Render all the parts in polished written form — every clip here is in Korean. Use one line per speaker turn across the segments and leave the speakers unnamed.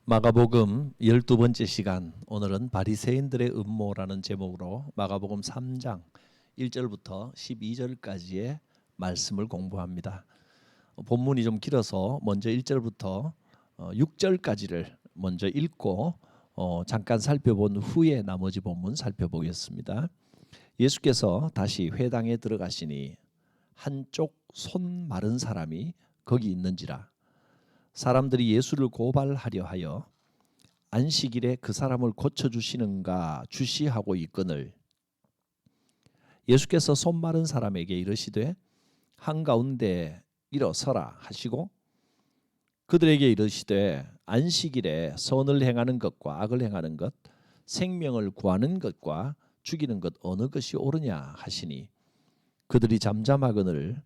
마가복음 12번째 시간, 오늘은 바리새인들의 음모라는 제목으로 마가복음 3장 1절부터 12절까지의 말씀을 공부합니다. 본문이 좀 길어서 먼저 1절부터 6절까지를 먼저 읽고 잠깐 살펴본 후에 나머지 본문 살펴보겠습니다. 예수께서 다시 회당에 들어가시니 한쪽 손 마른 사람이 거기 있는지라. 사람들이 예수를 고발하려 하여 안식일에 그 사람을 고쳐주시는가 주시하고 있거늘, 예수께서 손 마른 사람에게 이르시되 한가운데 일어서라 하시고 그들에게 이르시되 안식일에 선을 행하는 것과 악을 행하는 것, 생명을 구하는 것과 죽이는 것 어느 것이 옳으냐 하시니 그들이 잠잠하거늘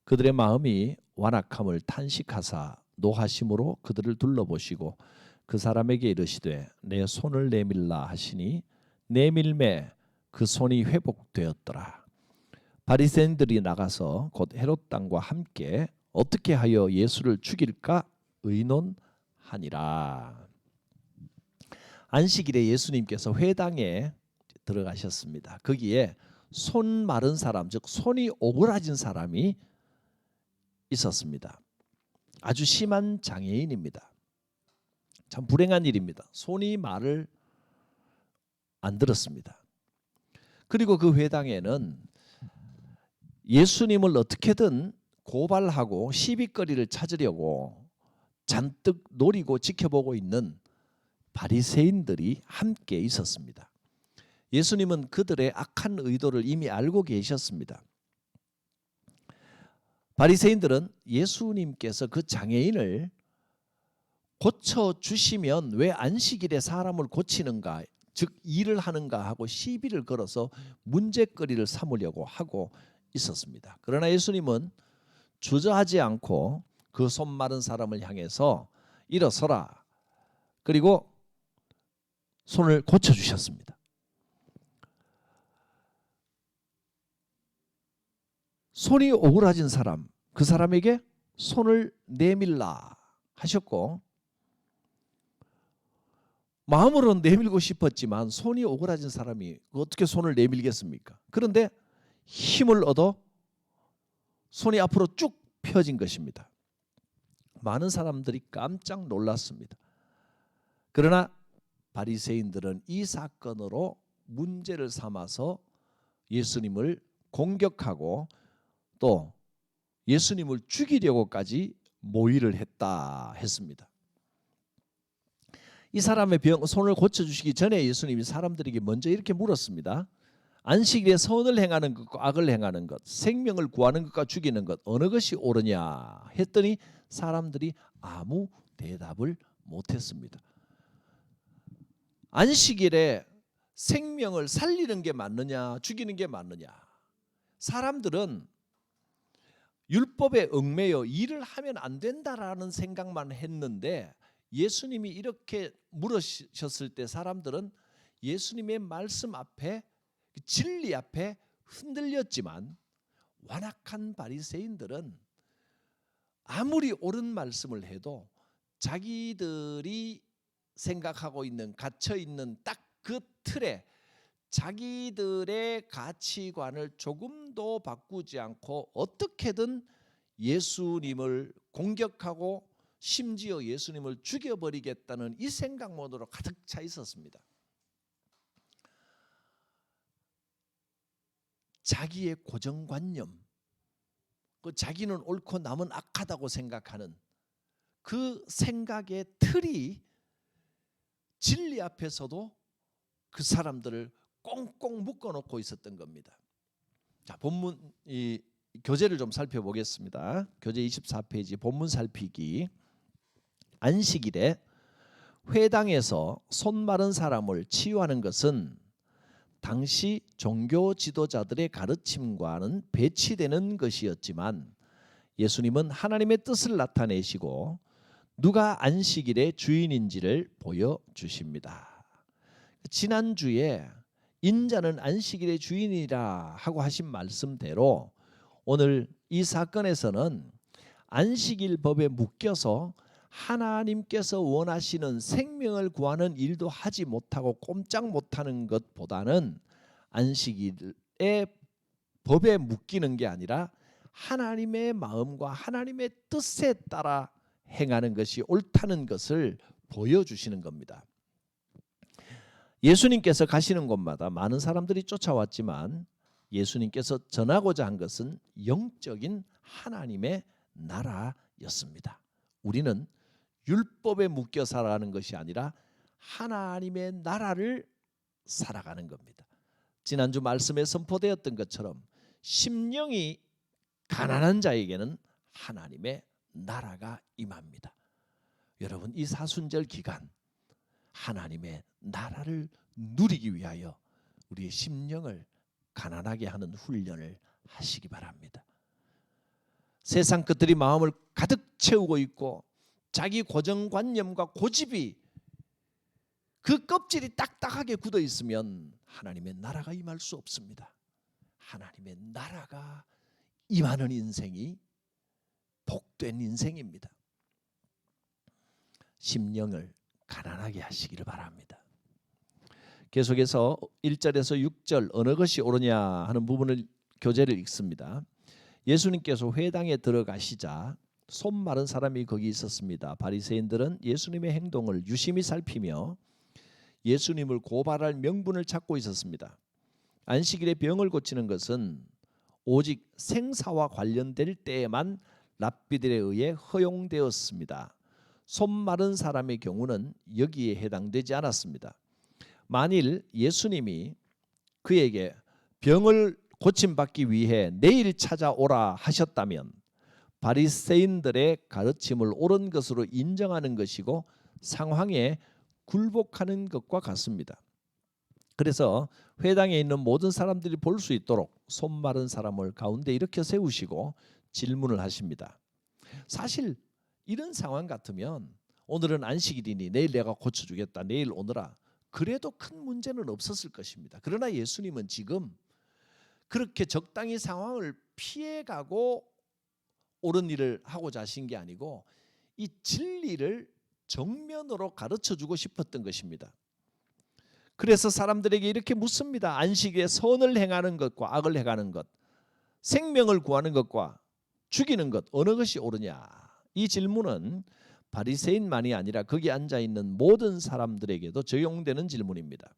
그들의 마음이 완악함을 탄식하사 노하심으로 그들을 둘러보시고 그 사람에게 이르시되 내 손을 내밀라 하시니 내밀매 그 손이 회복되었더라. 바리새인들이 나가서 곧 헤롯 당과 함께 어떻게 하여 예수를 죽일까 의논하니라. 안식일에 예수님께서 회당에 들어가셨습니다. 거기에 손 마른 사람, 즉 손이 오그라진 사람이 있었습니다. 아주 심한 장애인입니다. 참 불행한 일입니다. 손이 말을 안 들었습니다. 그리고 그 회당에는 예수님을 어떻게든 고발하고 시비거리를 찾으려고 잔뜩 노리고 지켜보고 있는 바리새인들이 함께 있었습니다. 예수님은 그들의 악한 의도를 이미 알고 계셨습니다. 바리새인들은 예수님께서 그 장애인을 고쳐주시면 왜 안식일에 사람을 고치는가, 즉 일을 하는가 하고 시비를 걸어서 문제거리를 삼으려고 하고 있었습니다. 그러나 예수님은 주저하지 않고 그 손 마른 사람을 향해서 일어서라, 그리고 손을 고쳐주셨습니다. 손이 오그라진 사람, 그 사람에게 손을 내밀라 하셨고, 마음으로는 내밀고 싶었지만 손이 오그라진 사람이 어떻게 손을 내밀겠습니까? 그런데 힘을 얻어 손이 앞으로 쭉 펴진 것입니다. 많은 사람들이 깜짝 놀랐습니다. 그러나 바리새인들은 이 사건으로 문제를 삼아서 예수님을 공격하고 또 예수님을 죽이려고까지 모의를 했습니다. 이 사람의 손을 고쳐주시기 전에 예수님이 사람들에게 먼저 이렇게 물었습니다. 안식일에 선을 행하는 것과 악을 행하는 것, 생명을 구하는 것과 죽이는 것 어느 것이 옳으냐 했더니 사람들이 아무 대답을 못했습니다. 안식일에 생명을 살리는 게 맞느냐 죽이는 게 맞느냐, 사람들은 율법에 얽매여 일을 하면 안 된다라는 생각만 했는데 예수님이 이렇게 물으셨을 때 사람들은 예수님의 말씀 앞에, 진리 앞에 흔들렸지만 완악한 바리새인들은 아무리 옳은 말씀을 해도 자기들이 생각하고 있는, 갇혀 있는 딱 그 틀에 자기들의 가치관을 조금도 바꾸지 않고 어떻게든 예수님을 공격하고 심지어 예수님을 죽여버리겠다는 이 생각만으로 가득 차 있었습니다. 자기의 고정관념, 자기는 옳고 남은 악하다고 생각하는 그 생각의 틀이 진리 앞에서도 그 사람들을 꽁꽁 묶어놓고 있었던 겁니다. 자, 본문 이 교재를 좀 살펴보겠습니다. 교재 24페이지 본문 살피기. 안식일에 회당에서 손 마른 사람을 치유하는 것은 당시 종교 지도자들의 가르침과는 배치되는 것이었지만 예수님은 하나님의 뜻을 나타내시고 누가 안식일의 주인인지를 보여주십니다. 지난주에 인자는 안식일의 주인이라 하고 하신 말씀대로 오늘 이 사건에서는 안식일 법에 묶여서 하나님께서 원하시는 생명을 구하는 일도 하지 못하고 꼼짝 못하는 것보다는 안식일의 법에 묶이는 게 아니라 하나님의 마음과 하나님의 뜻에 따라 행하는 것이 옳다는 것을 보여주시는 겁니다. 예수님께서 가시는 곳마다 많은 사람들이 쫓아왔지만 예수님께서 전하고자 한 것은 영적인 하나님의 나라였습니다. 우리는 율법에 묶여 살아가는 것이 아니라 하나님의 나라를 살아가는 겁니다. 지난주 말씀에 선포되었던 것처럼 심령이 가난한 자에게는 하나님의 나라가 임합니다. 여러분, 이 사순절 기간 하나님의 나라를 누리기 위하여 우리의 심령을 가난하게 하는 훈련을 하시기 바랍니다. 세상 것들이 마음을 가득 채우고 있고 자기 고정관념과 고집이 그 껍질이 딱딱하게 굳어 있으면 하나님의 나라가 임할 수 없습니다. 하나님의 나라가 임하는 인생이 복된 인생입니다. 심령을 가난하게 하시기를 바랍니다. 계속해서 1절에서 6절 어느 것이 옳으냐 하는 부분을 교재를 읽습니다. 예수님께서 회당에 들어가시자 손 마른 사람이 거기 있었습니다. 바리새인들은 예수님의 행동을 유심히 살피며 예수님을 고발할 명분을 찾고 있었습니다. 안식일에 병을 고치는 것은 오직 생사와 관련될 때에만 랍비들에 의해 허용되었습니다. 손 마른 사람의 경우는 여기에 해당되지 않았습니다. 만일 예수님이 그에게 병을 고침받기 위해 내일 찾아오라 하셨다면 바리새인들의 가르침을 옳은 것으로 인정하는 것이고 상황에 굴복하는 것과 같습니다. 그래서 회당에 있는 모든 사람들이 볼 수 있도록 손 마른 사람을 가운데 이렇게 세우시고 질문을 하십니다. 사실 이런 상황 같으면 오늘은 안식일이니 내일 내가 고쳐주겠다, 내일 오너라, 그래도 큰 문제는 없었을 것입니다. 그러나 예수님은 지금 그렇게 적당히 상황을 피해가고 옳은 일을 하고자 하신 게 아니고 이 진리를 정면으로 가르쳐주고 싶었던 것입니다. 그래서 사람들에게 이렇게 묻습니다. 안식일에 선을 행하는 것과 악을 행하는 것, 생명을 구하는 것과 죽이는 것 어느 것이 옳으냐? 이 질문은 바리새인만이 아니라 거기 앉아있는 모든 사람들에게도 적용되는 질문입니다.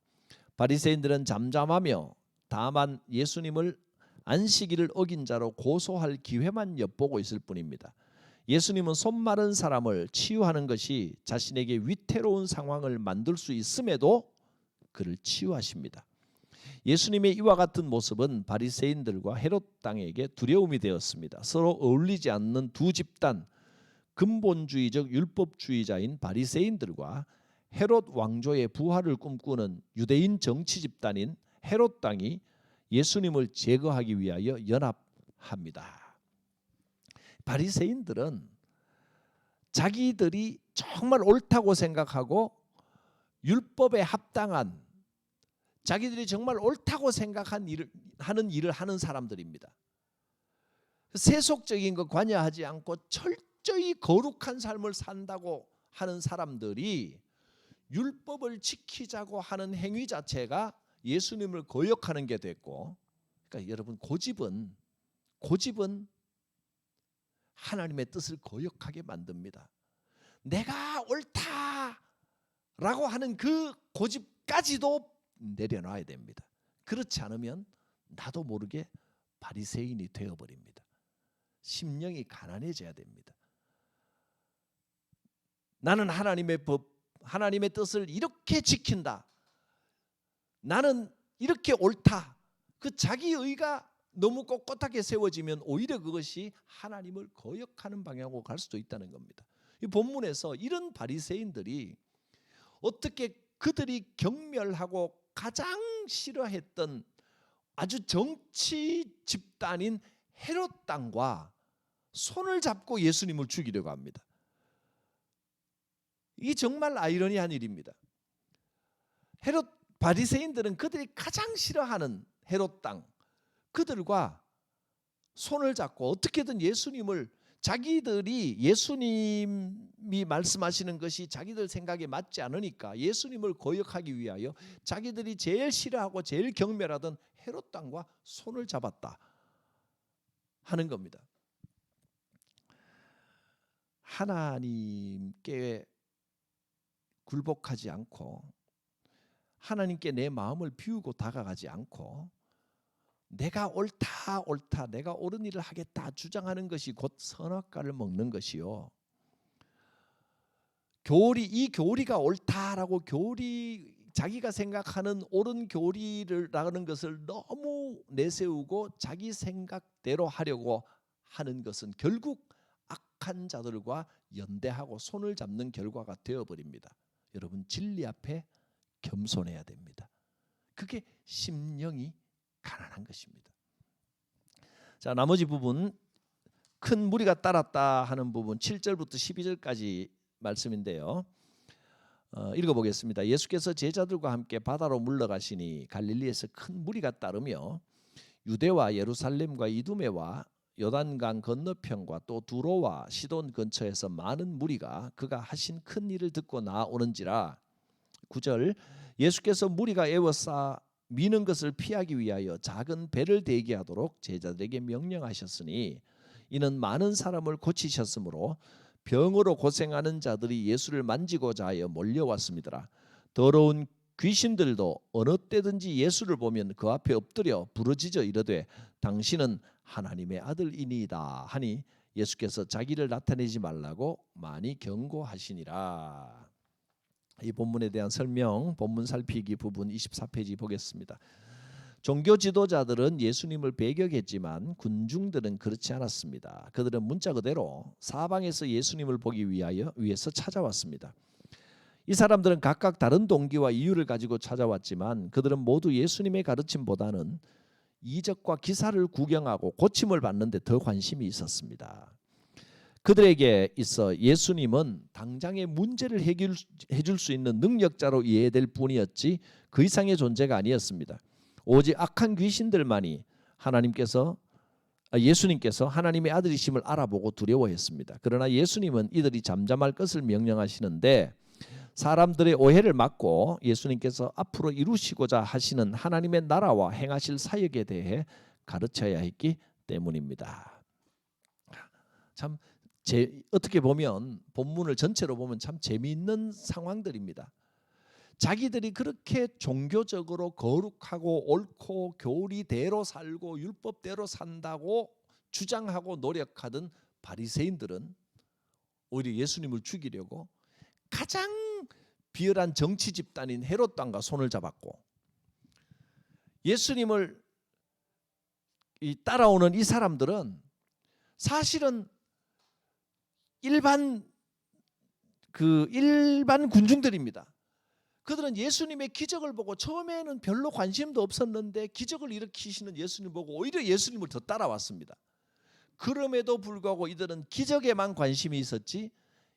바리새인들은 잠잠하며 다만 예수님을 안식일을 어긴 자로 고소할 기회만 엿보고 있을 뿐입니다. 예수님은 손 마른 사람을 치유하는 것이 자신에게 위태로운 상황을 만들 수 있음에도 그를 치유하십니다. 예수님의 이와 같은 모습은 바리새인들과 헤롯 당에게 두려움이 되었습니다. 서로 어울리지 않는 두 집단, 근본주의적 율법주의자인 바리새인들과 헤롯 왕조의 부활을 꿈꾸는 유대인 정치 집단인 헤롯 당이 예수님을 제거하기 위하여 연합합니다. 바리새인들은 자기들이 정말 옳다고 생각하고 율법에 합당한, 자기들이 정말 옳다고 생각하는 일을 하는 사람들입니다. 세속적인 것 관여하지 않고 철저히 거룩한 삶을 산다고 하는 사람들이 율법을 지키자고 하는 행위 자체가 예수님을 거역하는 게 됐고, 그러니까 여러분 고집은 하나님의 뜻을 거역하게 만듭니다. 내가 옳다라고 하는 그 고집까지도 내려놔야 됩니다. 그렇지 않으면 나도 모르게 바리새인이 되어버립니다. 심령이 가난해져야 됩니다. 나는 하나님의 법, 하나님의 뜻을 이렇게 지킨다, 나는 이렇게 옳다, 그 자기 의가 너무 꼿꼿하게 세워지면 오히려 그것이 하나님을 거역하는 방향으로 갈 수도 있다는 겁니다. 이 본문에서 이런 바리새인들이 어떻게 그들이 경멸하고 가장 싫어했던 아주 정치 집단인 헤롯 당과 손을 잡고 예수님을 죽이려고 합니다. 이 정말 아이러니한 일입니다. 헤롯 바리새인들은 그들이 가장 싫어하는 헤롯 당, 그들과 손을 잡고 어떻게든 예수님을 자기들이 예수님이 말씀하시는 것이 자기들 생각에 맞지 않으니까 예수님을 거역하기 위하여 자기들이 제일 싫어하고 제일 경멸하던 헤롯 왕과 손을 잡았다 하는 겁니다. 하나님께 굴복하지 않고 하나님께 내 마음을 비우고 다가가지 않고 내가 옳다 내가 옳은 일을 하겠다 주장하는 것이 곧 선악과를 먹는 것이요. 이 교리가 옳다라고 자기가 생각하는 옳은 교리라는 것을 너무 내세우고 자기 생각대로 하려고 하는 것은 결국 악한 자들과 연대하고 손을 잡는 결과가 되어버립니다. 여러분, 진리 앞에 겸손해야 됩니다. 그게 심령이 가난한 것입니다. 자, 나머지 부분, 큰 무리가 따랐다 하는 부분 7절부터 12절까지 말씀인데요. 읽어보겠습니다. 예수께서 제자들과 함께 바다로 물러가시니 갈릴리에서 큰 무리가 따르며 유대와 예루살렘과 이두메와 요단강 건너편과 또 두로와 시돈 근처에서 많은 무리가 그가 하신 큰 일을 듣고 나오는지라. 9절, 예수께서 무리가 에워싸 미는 것을 피하기 위하여 작은 배를 대기하도록 제자들에게 명령하셨으니 이는 많은 사람을 고치셨으므로 병으로 고생하는 자들이 예수를 만지고자 하여 몰려왔습니다. 더러운 귀신들도 어느 때든지 예수를 보면 그 앞에 엎드려 부르짖어 이르되 당신은 하나님의 아들이니이다 하니 예수께서 자기를 나타내지 말라고 많이 경고하시니라. 이 본문에 대한 설명, 본문 살피기 부분 24페이지 보겠습니다. 종교 지도자들은 예수님을 배격했지만 군중들은 그렇지 않았습니다. 그들은 문자 그대로 사방에서 예수님을 보기 위해서 찾아왔습니다. 이 사람들은 각각 다른 동기와 이유를 가지고 찾아왔지만 그들은 모두 예수님의 가르침보다는 이적과 기사를 구경하고 고침을 받는 데 더 관심이 있었습니다. 그들에게 있어 예수님은 당장의 문제를 해결해 줄 수 있는 능력자로 이해될 뿐이었지 그 이상의 존재가 아니었습니다. 오직 악한 귀신들만이 예수님께서 하나님의 아들이심을 알아보고 두려워했습니다. 그러나 예수님은 이들이 잠잠할 것을 명령하시는데 사람들의 오해를 막고 예수님께서 앞으로 이루시고자 하시는 하나님의 나라와 행하실 사역에 대해 가르쳐야 했기 때문입니다. 참 어떻게 보면 본문을 전체로 보면 참 재미있는 상황들입니다. 자기들이 그렇게 종교적으로 거룩하고 옳고 교리대로 살고 율법대로 산다고 주장하고 노력하던 바리새인들은 오히려 예수님을 죽이려고 가장 비열한 정치 집단인 헤롯 왕과 손을 잡았고 예수님을 따라오는 이 사람들은 사실은 일반 군중들입니다. 그들은 예수님의 기적을 보고 처음에는 별로 관심도 없었는데 기적을 일으키시는 예수님 보고 오히려 예수님을 더 따라왔습니다. 그럼에도 불구하고 이들은 기적에만 관심이 있었지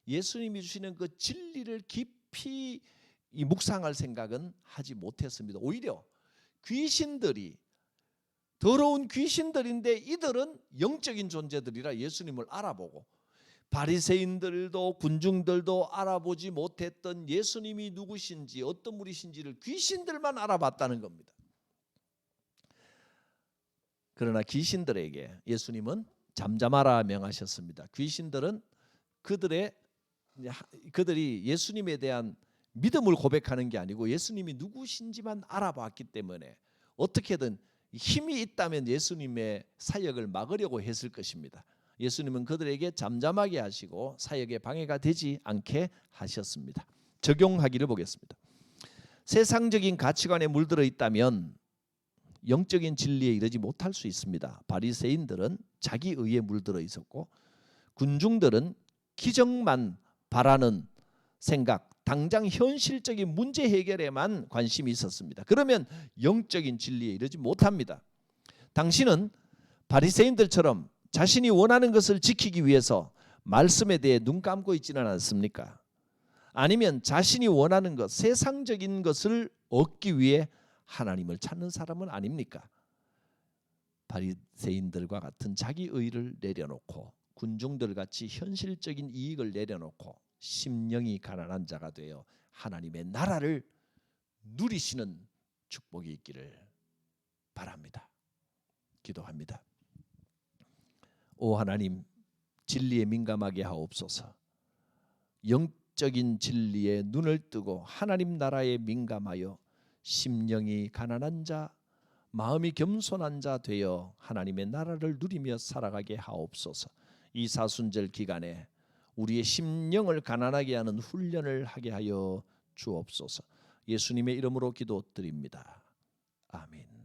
예수님이 주시는 그 진리를 깊이 묵상할 생각은 하지 못했습니다. 오히려 더러운 귀신들인데 이들은 영적인 존재들이라 예수님을 알아보고 바리새인들도 군중들도 알아보지 못했던 예수님이 누구신지 어떤 분이신지를 귀신들만 알아봤다는 겁니다. 그러나 귀신들에게 예수님은 잠잠하라 명하셨습니다. 귀신들은 그들이 예수님에 대한 믿음을 고백하는 게 아니고 예수님이 누구신지만 알아봤기 때문에 어떻게든 힘이 있다면 예수님의 사역을 막으려고 했을 것입니다. 예수님은 그들에게 잠잠하게 하시고 사역에 방해가 되지 않게 하셨습니다. 적용하기를 보겠습니다. 세상적인 가치관에 물들어 있다면 영적인 진리에 이르지 못할 수 있습니다. 바리새인들은 자기의에 물들어 있었고 군중들은 기적만 바라는 생각, 당장 현실적인 문제 해결에만 관심이 있었습니다. 그러면 영적인 진리에 이르지 못합니다. 당신은 바리새인들처럼 자신이 원하는 것을 지키기 위해서 말씀에 대해 눈 감고 있지는 않습니까? 아니면 자신이 원하는 것, 세상적인 것을 얻기 위해 하나님을 찾는 사람은 아닙니까? 바리새인들과 같은 자기 의를 내려놓고 군중들 같이 현실적인 이익을 내려놓고 심령이 가난한 자가 되어 하나님의 나라를 누리시는 축복이 있기를 바랍니다. 기도합니다. 오 하나님, 진리에 민감하게 하옵소서. 영적인 진리에 눈을 뜨고 하나님 나라에 민감하여 심령이 가난한 자, 마음이 겸손한 자 되어 하나님의 나라를 누리며 살아가게 하옵소서. 이 사순절 기간에 우리의 심령을 가난하게 하는 훈련을 하게 하여 주옵소서. 예수님의 이름으로 기도드립니다. 아멘.